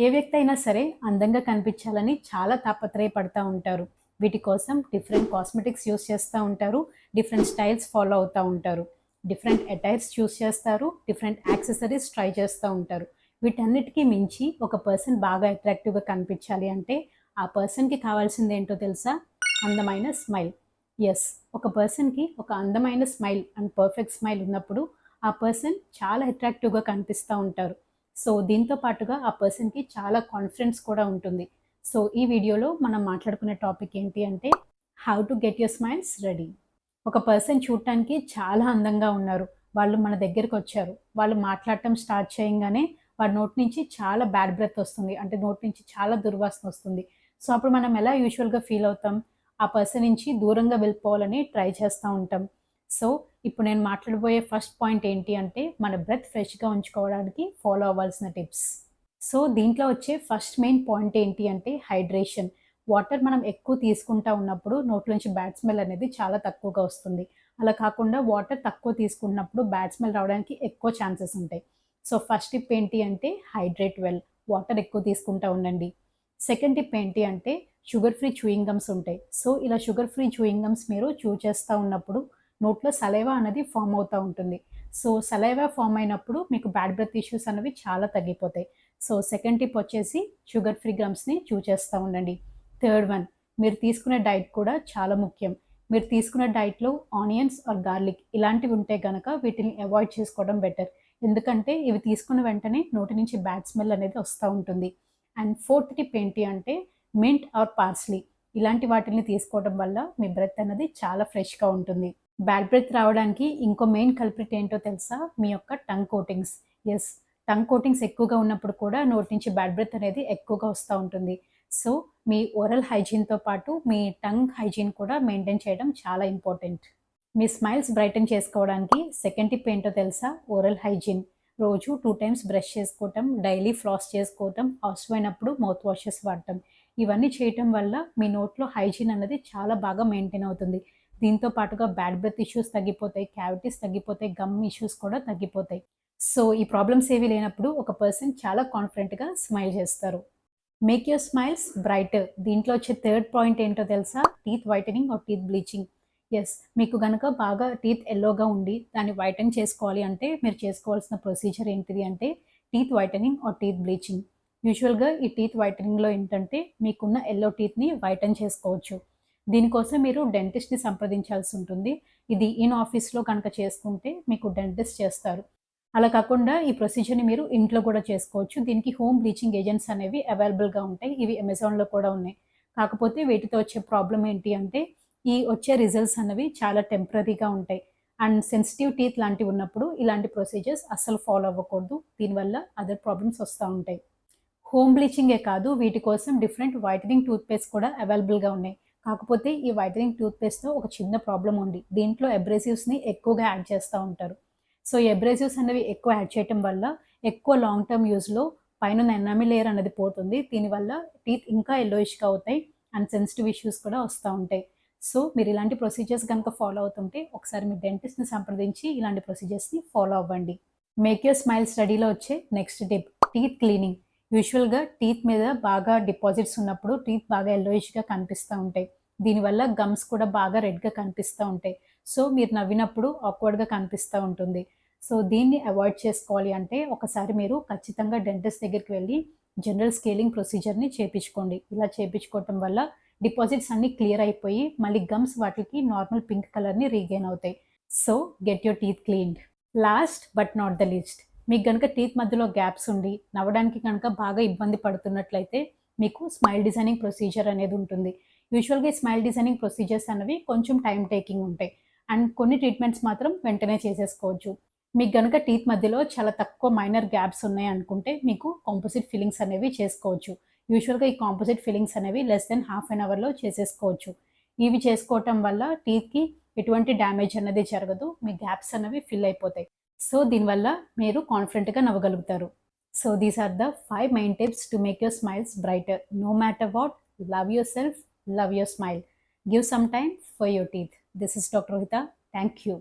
ఏ వ్యక్తి అయినా సరే అందంగా కనిపించాలని చాలా తాపత్రయపడతా ఉంటారు. వీటి కోసం డిఫరెంట్ కాస్మెటిక్స్ యూజ్ చేస్తూ ఉంటారు. డిఫరెంట్ స్టైల్స్ ఫాలో అవుతూ ఉంటారు. డిఫరెంట్ అటైర్స్ చూస్ చేస్తారు. డిఫరెంట్ యాక్సెసరీస్ ట్రై చేస్తూ ఉంటారు. వీటన్నిటికీ మించి ఒక పర్సన్ బాగా అట్రాక్టివ్గా కనిపించాలి అంటే ఆ పర్సన్కి కావాల్సింది ఏంటో తెలుసా? అందమైన స్మైల్. ఎస్, ఒక పర్సన్కి ఒక అందమైన స్మైల్ అండ్ పర్ఫెక్ట్ స్మైల్ ఉన్నప్పుడు ఆ పర్సన్ చాలా అట్రాక్టివ్గా కనిపిస్తూ ఉంటారు. సో దీంతో పాటుగా ఆ పర్సన్కి చాలా కాన్ఫిడెన్స్ కూడా ఉంటుంది. సో ఈ వీడియోలో మనం మాట్లాడుకునే టాపిక్ ఏంటి అంటే how to get your smiles ready. ఒక పర్సన్ చూడటానికి చాలా అందంగా ఉన్నారు, వాళ్ళు మన దగ్గరికి వచ్చారు, వాళ్ళు మాట్లాడటం స్టార్ట్ చేయంగానే వాడి నోటి నుంచి చాలా బ్యాడ్ బ్రెత్ వస్తుంది, అంటే నోటి నుంచి చాలా దుర్వాసన వస్తుంది. సో అప్పుడు మనం ఎలా యూజువల్గా ఫీల్ అవుతాం? ఆ పర్సన్ నుంచి దూరంగా వెళ్ళిపోవాలని ట్రై చేస్తూ ఉంటాం. సో ఇప్పుడు నేను మాట్లాడబోయే ఫస్ట్ పాయింట్ ఏంటి అంటే మన బ్రెత్ ఫ్రెష్గా ఉంచుకోవడానికి ఫాలో అవ్వాల్సిన టిప్స్. సో దీంట్లో వచ్చే ఫస్ట్ మెయిన్ పాయింట్ ఏంటి అంటే హైడ్రేషన్. వాటర్ మనం ఎక్కువ తీసుకుంటా ఉన్నప్పుడు నోట్లోంచి బ్యాడ్ స్మెల్ అనేది చాలా తక్కువగా వస్తుంది. అలా కాకుండా వాటర్ తక్కువ తీసుకున్నప్పుడు బ్యాడ్ స్మెల్ రావడానికి ఎక్కువ ఛాన్సెస్ ఉంటాయి. సో ఫస్ట్ టిప్ ఏంటి అంటే హైడ్రేట్ వెల్. వాటర్ ఎక్కువ తీసుకుంటా ఉండండి. సెకండ్ టిప్ ఏంటి అంటే షుగర్ ఫ్రీ చూయింగ్ గమ్స్ ఉంటాయి. సో ఇలా షుగర్ ఫ్రీ చూయింగ్ గమ్స్ మీరు చూ చేస్తూ ఉన్నప్పుడు నోట్లో సలైవా అనేది ఫామ్ అవుతూ ఉంటుంది. సో సలైవా ఫామ్ అయినప్పుడు మీకు బ్యాడ్ బ్రెత్ ఇష్యూస్ అనేవి చాలా తగ్గిపోతాయి. సో సెకండ్ టిప్ వచ్చేసి షుగర్ ఫ్రీ గమ్స్ని చేస్తూ ఉండండి. థర్డ్ వన్, మీరు తీసుకునే డైట్ కూడా చాలా ముఖ్యం. మీరు తీసుకునే డైట్లో ఆనియన్స్ ఆర్ గార్లిక్ ఇలాంటివి ఉంటే కనుక వీటిని అవాయిడ్ చేసుకోవడం బెటర్. ఎందుకంటే ఇవి తీసుకున్న వెంటనే నోటి నుంచి బ్యాడ్ స్మెల్ అనేది వస్తూ ఉంటుంది. అండ్ ఫోర్త్ టిప్ ఏంటి అంటే మింట్ ఆర్ పార్స్లీ ఇలాంటి వాటిని తీసుకోవడం వల్ల మీ బ్రెత్ అనేది చాలా ఫ్రెష్గా ఉంటుంది. బ్యాడ్ బ్రెత్ రావడానికి ఇంకో మెయిన్ కల్ప్రిట్ ఏంటో తెలుసా? మీ యొక్క tongue coatings. Yes, tongue coatings ఎక్కువగా ఉన్నప్పుడు కూడా నోటి నుంచి బ్యాడ్ బ్రెత్ అనేది ఎక్కువగా వస్తూ ఉంటుంది. సో మీ ఓరల్ హైజీన్తో పాటు మీ టంగ్ హైజీన్ కూడా మెయింటైన్ చేయడం చాలా ఇంపార్టెంట్. మీ స్మైల్స్ బ్రైటన్ చేసుకోవడానికి సెకండ్ టిప్ ఏంటో తెలుసా? Oral hygiene. రోజు 2 టైమ్స్ బ్రష్ చేసుకోవటం, డైలీ ఫ్లాస్ చేసుకోవటం, అవసరమైనప్పుడు మౌత్ వాషెస్ వాడటం. ఇవన్నీ చేయటం వల్ల మీ నోట్లో హైజీన్ అనేది చాలా బాగా మెయింటైన్ అవుతుంది. దీంతో పాటుగా బ్యాడ్ బ్రెత్ ఇష్యూస్ తగ్గిపోతాయి, క్యావిటీస్ తగ్గిపోతాయి, గమ్ ఇష్యూస్ కూడా తగ్గిపోతాయి. సో ఈ ప్రాబ్లమ్స్ ఏవి లేనప్పుడు ఒక పర్సన్ చాలా కాన్ఫిడెంట్గా స్మైల్ చేస్తారు. Make your smiles brighter. దీంట్లో వచ్చే థర్డ్ పాయింట్ ఏంటో తెలుసా? Teeth whitening or teeth bleaching. Yes, మీకు కనుక బాగా టీత్ ఎల్లోగా ఉండి దాన్ని వైటన్ చేసుకోవాలి అంటే మీరు చేసుకోవాల్సిన ప్రొసీజర్ ఏంటిది అంటే teeth whitening or teeth bleaching. యూజువల్గా ఈ టీత్ వైటనింగ్లో ఏంటంటే మీకున్న ఎల్లో టీత్ని వైటన్ చేసుకోవచ్చు. దీనికోసం మీరు డెంటిస్ట్ని సంప్రదించాల్సి ఉంటుంది. ఇది ఇన్ ఆఫీస్లో కనుక చేసుకుంటే మీకు డెంటిస్ట్ చేస్తారు. అలా కాకుండా ఈ ప్రొసీజర్ని మీరు ఇంట్లో కూడా చేసుకోవచ్చు. దీనికి హోమ్ బ్లీచింగ్ ఏజెంట్స్ అనేవి అవైలబుల్గా ఉంటాయి. ఇవి అమెజాన్లో కూడా ఉన్నాయి. కాకపోతే వీటితో వచ్చే ప్రాబ్లం ఏంటి అంటే ఈ వచ్చే రిజల్ట్స్ అనేవి చాలా టెంపరరీగా ఉంటాయి. అండ్ సెన్సిటివ్ టీత్ లాంటివి ఉన్నప్పుడు ఇలాంటి ప్రొసీజర్స్ అస్సలు ఫాలో అవ్వకూడదు. దీనివల్ల అదర్ ప్రాబ్లమ్స్ వస్తూ ఉంటాయి. హోమ్ బ్లీచింగే కాదు, వీటి కోసం డిఫరెంట్ వైటనింగ్ టూత్పేస్ట్ కూడా అవైలబుల్గా ఉన్నాయి. కాకపోతే ఈ వైటనింగ్ టూత్పేస్ట్తో ఒక చిన్న ప్రాబ్లం ఉంది. దీంట్లో అబ్రేసివ్స్ని ఎక్కువగా యాడ్ చేస్తూ ఉంటారు. సో ఈ అబ్రేసివ్స్ అనేవి ఎక్కువ యాడ్ చేయటం వల్ల ఎక్కువ లాంగ్ టర్మ్ యూజ్లో పైన ఎనామిల్ లేయర్ అనేది పోతుంది. దీనివల్ల టీత్ ఇంకా ఎల్లోయిష్గా అవుతాయి అండ్ సెన్సిటివ్ ఇష్యూస్ కూడా వస్తూ ఉంటాయి. సో మీరు ఇలాంటి ప్రొసీజర్స్ కనుక ఫాలో అవుతుంటే ఒకసారి మీ డెంటిస్ట్ని సంప్రదించి ఇలాంటి ప్రొసీజర్స్ని ఫాలో అవ్వండి. మేక్ యూర్ స్మైల్ స్టడీలో వచ్చే నెక్స్ట్ టిప్ టీత్ క్లీనింగ్. యూజువల్గా టీత్ మీద బాగా డిపాజిట్స్ ఉన్నప్పుడు టీత్ బాగా ఎల్లోయిష్గా కనిపిస్తూ ఉంటాయి. దీనివల్ల గమ్స్ కూడా బాగా రెడ్గా కనిపిస్తూ ఉంటాయి. సో మీరు నవ్వినప్పుడు ఆక్వర్డ్గా కనిపిస్తూ ఉంటుంది. సో దీన్ని అవాయిడ్ చేసుకోవాలి అంటే ఒకసారి మీరు ఖచ్చితంగా డెంటిస్ట్ దగ్గరికి వెళ్ళి జనరల్ స్కేలింగ్ ప్రొసీజర్ని చేయించుకోండి. ఇలా చేయించుకోవటం వల్ల డిపాజిట్స్ అన్నీ క్లియర్ అయిపోయి మళ్ళీ గమ్స్ వాటికి నార్మల్ పింక్ కలర్ని రీగెయిన్ అవుతాయి. So get your teeth cleaned. Last but not the least, మీకు కనుక టీత్ మధ్యలో గ్యాప్స్ ఉండి నవ్వడానికి కనుక బాగా ఇబ్బంది పడుతున్నట్లయితే మీకు స్మైల్ డిజైనింగ్ ప్రొసీజర్ అనేది ఉంటుంది. యూజువల్గా ఈ స్మైల్ డిజైనింగ్ ప్రొసీజర్స్ అనేవి కొంచెం టైం టేకింగ్ ఉంటాయి అండ్ కొన్ని ట్రీట్మెంట్స్ మాత్రం వెంటనే చేసేసుకోవచ్చు. మీకు కనుక టీత్ మధ్యలో చాలా తక్కువ మైనర్ గ్యాప్స్ ఉన్నాయి అనుకుంటే మీకు కాంపోజిట్ ఫిల్లింగ్స్ అనేవి చేసుకోవచ్చు. యూజువల్గా ఈ కాంపోజిట్ ఫిల్లింగ్స్ అనేవి లెస్ దెన్ హాఫ్ అన్ అవర్లో చేసేసుకోవచ్చు. ఇవి చేసుకోవటం వల్ల టీత్కి ఎటువంటి డ్యామేజ్ అనేది జరగదు, మీ గ్యాప్స్ అనేవి ఫిల్ అయిపోతాయి. సో దీనివల్ల మీరు కాన్ఫిడెంట్గా నవ్వగలుగుతారు. So these are the 5 main tips to make your smiles brighter. No matter what, love yourself, love your smile. Give some time for your teeth. This is doctor Rohitha. Thank you.